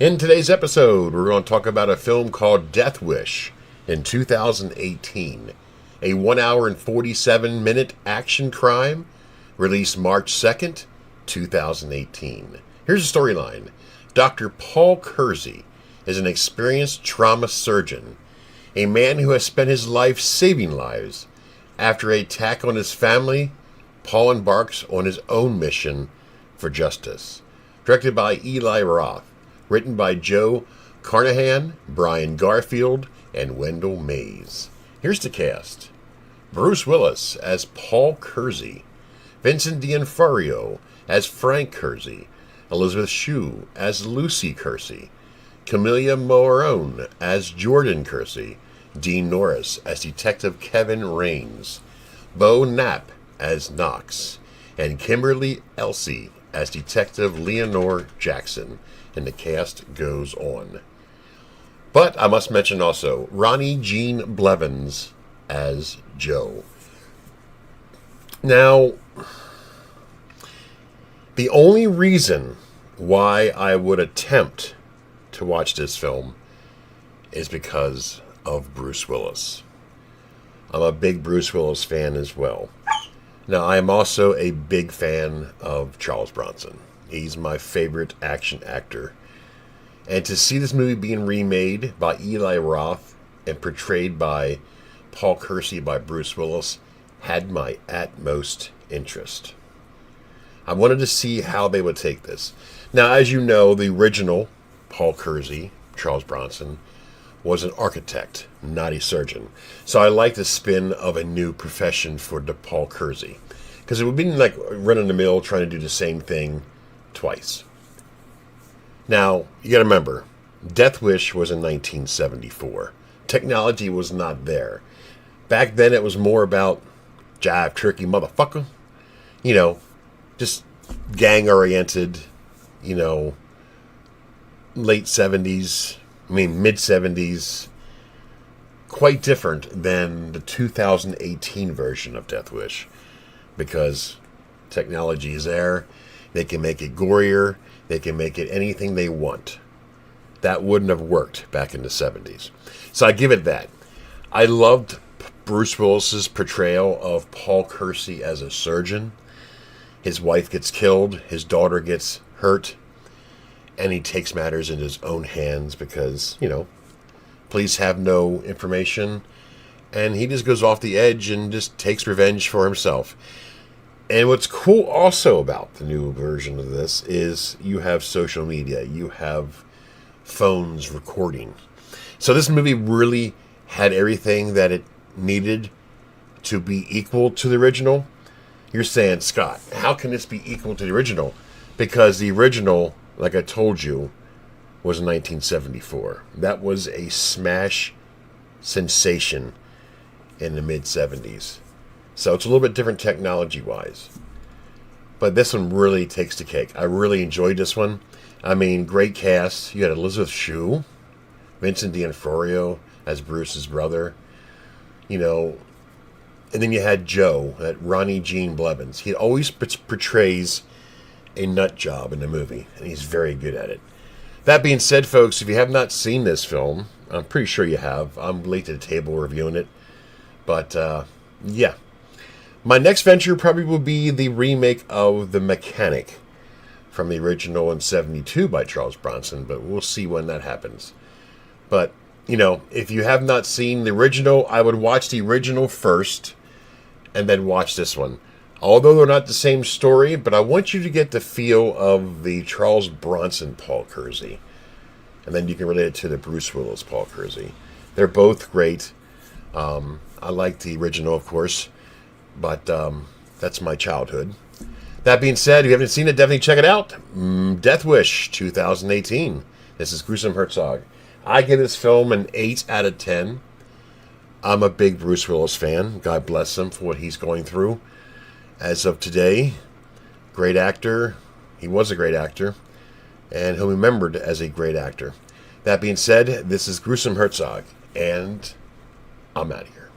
In today's episode, we're going to talk about a film called Death Wish in 2018, a 1 hour and 47-minute action crime released March 2nd, 2018. Here's the storyline. Dr. Paul Kersey is an experienced trauma surgeon, a man who has spent his life saving lives. After an attack on his family, Paul embarks on his own mission for justice. Directed by Eli Roth. Written by Joe Carnahan, Brian Garfield, and Wendell Mays. Here's the cast. Bruce Willis as Paul Kersey. Vincent D'Onofrio as Frank Kersey. Elizabeth Shue as Lucy Kersey. Camilla Morone as Jordan Kersey. Dean Norris as Detective Kevin Raines. Bo Knapp as Knox. And Kimberly Elsey as Detective Leonore Jackson. And the cast goes on. But I must mention also Ronnie Jean Blevins as Joe. Now, the only reason why I would attempt to watch this film is because of Bruce Willis. I'm a big Bruce Willis fan as well. Now, I am also a big fan of Charles Bronson. He's my favorite action actor. And to see this movie being remade by Eli Roth and portrayed by Paul Kersey by Bruce Willis had my utmost interest. I wanted to see how they would take this. Now, as you know, the original Paul Kersey, Charles Bronson, was an architect, not a surgeon. So I like the spin of a new profession for the Paul Kersey. Because it would be like running the mill trying to do the same thing twice. Now, you got to remember, Death Wish was in 1974. Technology was not there. Back then, it was more about jive, turkey, motherfucker. You know, just gang-oriented, you know, late 70s, mid 70s. Quite different than the 2018 version of Death Wish. Because technology is there. They can make it gorier. They can make it anything they want. That wouldn't have worked back in the 70s. So I give it that. I loved Bruce Willis's portrayal of Paul Kersey as a surgeon. His wife gets killed. His daughter gets hurt. And he takes matters in his own hands because, you know, police have no information. And he just goes off the edge and just takes revenge for himself. And what's cool also about the new version of this is you have social media. You have phones recording. So this movie really had everything that it needed to be equal to the original. You're saying, Scott, how can this be equal to the original? Because the original, like I told you, was in 1974. That was a smash sensation in the mid-70s. So it's a little bit different technology-wise. But this one really takes the cake. I really enjoyed this one. I mean, great cast. You had Elizabeth Shue, Vincent D'Onofrio as Bruce's brother. You know, and then you had Joe, that Ronnie Jean Blevins. He always portrays a nut job in the movie, and he's very good at it. That being said, folks, if you have not seen this film, I'm pretty sure you have. I'm late to the table reviewing it. But, yeah. My next venture probably will be the remake of The Mechanic from the original in 72 by Charles Bronson, but we'll see when that happens. But, you know, if you have not seen the original, I would watch the original first and then watch this one. Although they're not the same story, but I want you to get the feel of the Charles Bronson Paul Kersey. And then you can relate it to the Bruce Willis Paul Kersey. They're both great. I like the original, of course. But that's my childhood. That being said, if you haven't seen it, definitely check it out. Death Wish 2018. This is Gruesome Herzog. I give this film an 8 out of 10. I'm a big Bruce Willis fan. God bless him for what he's going through. As of today, great actor. He was a great actor. And he'll be remembered as a great actor. That being said, this is Gruesome Herzog. And I'm out of here.